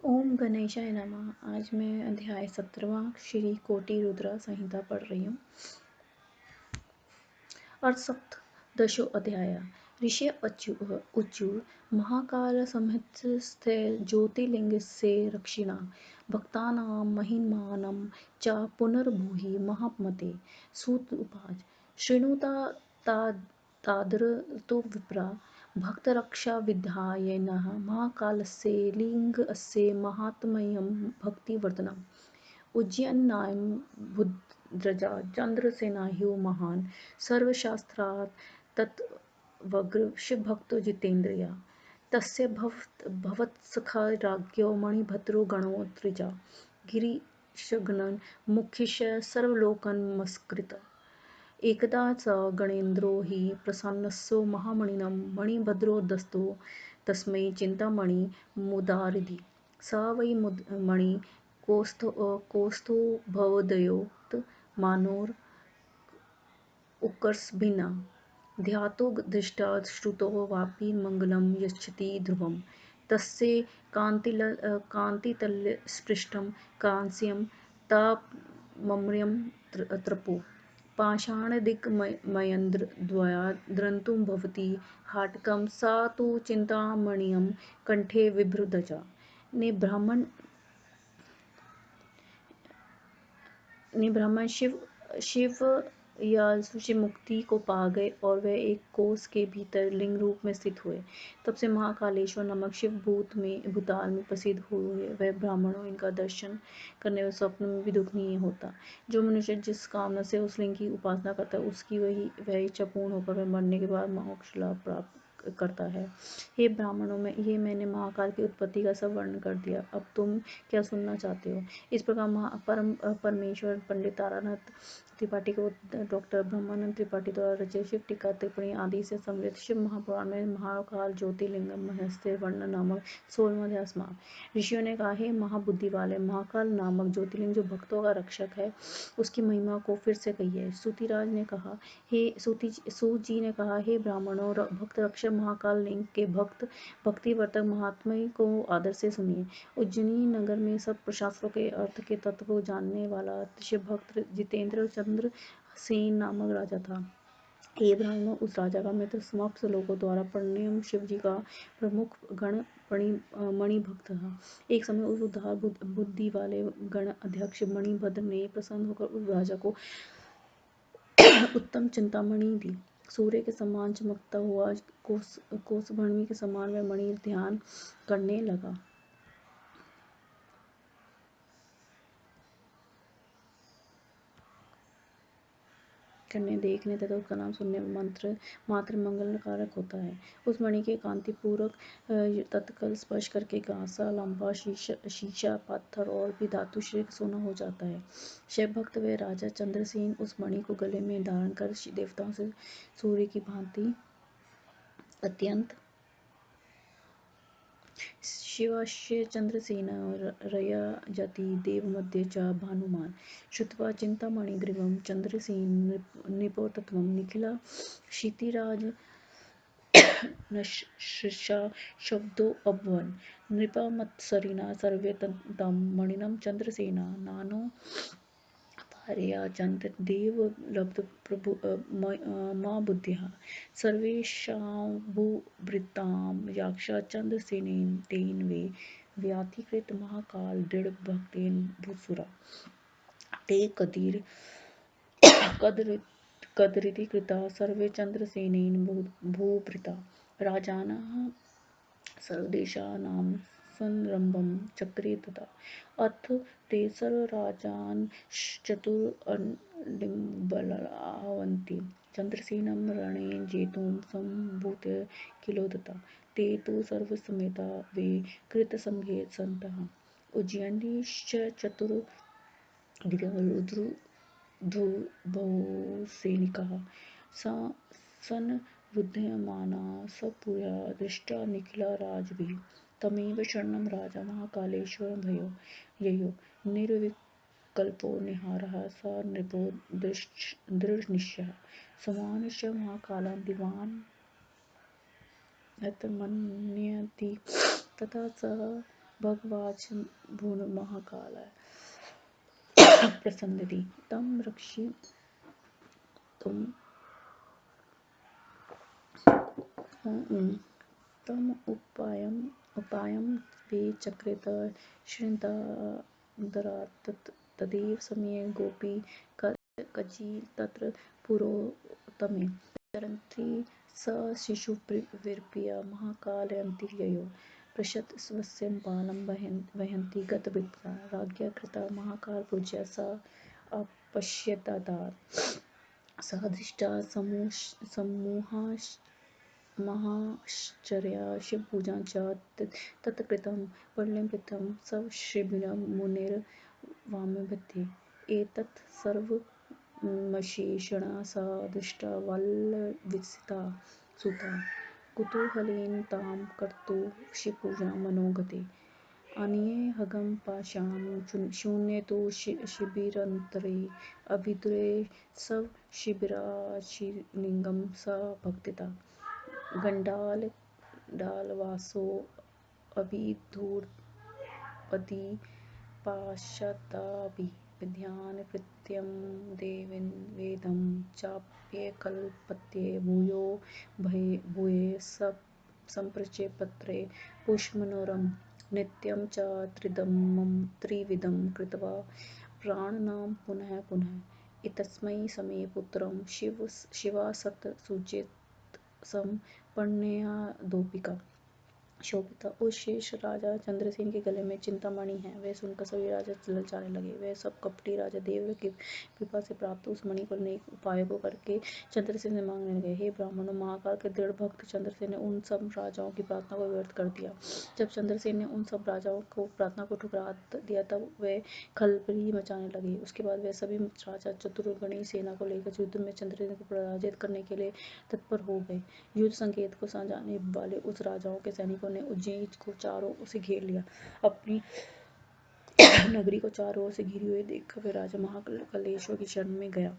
ओम गणेशाय नमः। आज मैं अध्याय 17वां श्री कोटि रुद्रा संहिता पढ़ रही हूँ। अर्थसप्तदशो अध्याय। ऋषि उचु महाकाल संहितस्थे ज्योतिर्लिंगस्य रक्षिणा भक्तानां महिमानं च पुनर्ब्रूहि महामते। सूत उवाच शृणुता तादृतो विप्रा भक्तरक्षाविधायिनः महाकालस्य लिङ्गस्य माहात्म्यं भक्तिवर्धनम्। उज्जयिन्यां बुद्ध्रजा चन्द्रसेनाह्यो महान् सर्वशास्त्रात् तत्त्वज्ञ शिवभक्तो जितेन्द्रियः। तस्य भवत्सखा राज्ञो मणिभद्रो गणोऽत्रिजा गिरीशगणन् मुख्यस्य सर्वलोकनमस्कृत। एकदा स गणेन्द्रो हि प्रसन्नस्सो महामणिनं मणिभद्रोदस्तो तस्मै चिन्तामणि मुदारिधि। स वै मणि कौस्थो भवोदयोक्त मानोर उक्कर्षभिन्ना ध्यातो दृष्टा श्रुतो वापि मङ्गलं यच्छति ध्रुवम्। तस्य कान्तितलस्पृष्टं कांस्यं तापममृतं त्रपो पाषाणदिग्मयन्द्वया द्रन्तुं भवति हाटकं। सा तु चिन्तामणिं कण्ठे बिभ्रदजा। ने ब्राह्मण शिव या सुषि मुक्ति को पा गए और वह एक कोस के भीतर लिंग रूप में स्थित हुए। तब से महाकालेश्वर नामक शिव भूताल में प्रसिद्ध हुए। वह ब्राह्मणों इनका दर्शन करने और स्वप्न में भी दुख नहीं होता। जो मनुष्य जिस कामना से उस लिंग की उपासना करता है उसकी वह इच्छा पूर्ण होकर वह मरने के बाद मोक्ष लाभ प्राप्त करता है। हे ब्राह्मणों में ये मैंने महाकाल की उत्पत्ति का सब वर्णन कर दिया। अब तुम क्या सुनना चाहते हो? इस प्रकार परमेश्वर पंडित तारानाथ त्रिपाठी को डॉक्टर ब्रह्मानंद त्रिपाठी द्वारा रचित शिव टीका टिप्पणी आदि से समृद्ध शिव महापुराण में महाकाल ज्योतिर्लिंगम महस्य वर्णन नामक 16वां अध्याय समाप्त। ऋषियों ने कहा, हे महाबुद्धि वाले, महाकाल नामक ज्योतिर्लिंग जो भक्तों का रक्षक है उसकी महिमा को फिर से कहिए। सूत जी ने कहा, हे ब्राह्मणों, भक्त रक्षक महाकाल लिंग के भक्तिवर्धक महात्म्य को आदर से सुनिए। उज्जैनी नगर में सब शास्त्रों के अर्थ के तत्व को जानने वाला शिव भक्त जितेंद्र चंद्र सेन नामक राजा था। हे ब्राह्मणों, उस राजा का मित्र समस्त लोगों द्वारा प्रणीय शिव जी का प्रमुख गण मणिभक्त था। एक समय उस उदार बुद्धि वाले गण अध्यक्ष मणिभद्र ने प्रसन्न होकर उस राजा को उत्तम चिंतामणि दी। सूर्य के समान चमकता हुआ कोसभरणी के समान वह मणि ध्यान करने लगा। देखने तथा उसका नाम सुनने मात्र मंगलकारक होता है। उस मणि के कांतिपूर्वक तत्काल स्पर्श करके घासा, लंबा, शीशा, पत्थर और भी धातु श्रेय सोना हो जाता है। शिव भक्त व राजा चंद्रसेन उस मणि को गले में धारण कर देवताओं से सूर्य की भांति अत्यंत शिवस्य चंद्रसेना रया जति देवमध्ये च भानुमान् श्रुत्वा चिन्तामणिग्रीवं चंद्रसेन निपोतत्वं निखिला क्षितिराज नश्चा शब्दो अभवन्। नृपमत्सरिणा सर्वे तं मणिनं चंद्रसेना नानो भार्या चंद्र देव लब्ध प्रभु मां बुद्धिः सर्वेषाम्बुभृतां याक्षा चंद्रसेनेन तेन वे व्याधिकृत महाकाल दृढ़ भक्तेन भूसुरा ते कदरिति कृता सर्वे चंद्रसेनेन भूभृता राजानः सर्वदेशानां संरम्भं चक्रे तथा अथ ते सर्वराजान् चतुरण्डिम्बलावन्ति चन्द्रसेनं रणे जेतुं सम्भूत्य किलोदता ते तु सर्वसमेता वे कृतसङ्घे उज्जयिन्यश्च चतुर्दिग्गजरुद्रभूसैनिकाः संरुध्यमाना सपुरा दृष्टा निखिला राजभिः तमेव शरणं राजा महाकालेश्वरं ययो निर्विकल्पो निहारः स नृपो दृढनिश्चयः समानश्च महाकालान् दिवान् यत् मन्यति तथा स भगवाच भूर्महाकालाय प्रसन्नति तं रक्षि तुम तम उपायं वे चक्रित श्रृन्दादरात् तदेव समये गोपी कजी तत्र पुरोतमे चरन्ति स शिशुविर्प्रिय महाकालयन्ति ययो पृषत् स्वस्य बालं वहन्ति गतविप्रा राज्ञा कृता महाकालपूज्या सा अपश्यददात् सा दृष्टा महाश्चर्या शिवपूजा च तत्कृतं प्रलम्बितं सशिबिरं मुनिर्वामभित्ते एतत् सर्वमशेषेण सा दृष्टा वल्लविसिता सुता कुतूहलेन तां कर्तुं शिवपूजां मनोगते अनेहगं पाषाणं शून्ये तु शिबिरन्तरे अभिदुरे सशिबिराशिलिङ्गं स भक्तिता गण्डालवासोऽभिधूर्पदीपाशताभिः विद्यान् वेदं चाप्यकल्पते भूयो भूये सम्प्रचेपत्रे पुष्पमनोरम नित्यं च त्रिविधं कृत्वा प्राणनां पुनः पुनः एतस्मै समये पुत्रं शिवासत् सुचेतसं परिणयादोपिका शोभिता उस शेष राजा चंद्रसेन के गले में चिंतामणि है। वह सुनकर सभी राजा ललचाने लगे। वह सब कपटी राजा देव की कृपा से प्राप्त उस मणि को अनेक उपायों को करके चंद्रसेन से मांगने लगे। हे ब्राह्मणों, महाकाल के दृढ़ भक्त चंद्रसेन ने उन सब राजाओं की प्रार्थना को व्यर्थ कर दिया। जब चंद्रसेन ने उन सब राजाओं को प्रार्थना को ठुकरा दिया तब वे खलबली मचाने लगे। उसके बाद वे सभी राजा चतुर्गणी सेना को लेकर युद्ध में चंद्रसेन को पराजित करने के लिए तत्पर हो गए। युद्ध संकेत को जाने वाले उस राजाओं के सैनिकों ने उज्जैन को चारों ओर से घेर लिया। अपनी नगरी को चारों ओर से घिरी हुई देखकर वे राजा महाकालेश्वर की शरण में गया।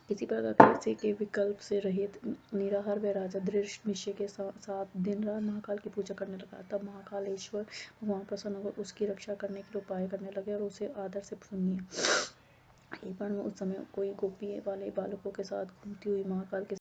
किसी प्रकार के विकल्प से रहित निराहार व राजा दृढ़ निश्चय के साथ दिन रात महाकाल की पूजा करने लगा। तब महाकालेश्वर भगवान प्रसन्न होकर उसकी रक्षा करने के लिए उपाय करने लगे और उसे आदर से सुनिए। एक बार में उस समय कोई गोपी वाले बालकों के साथ घूमती हुई महाकाल के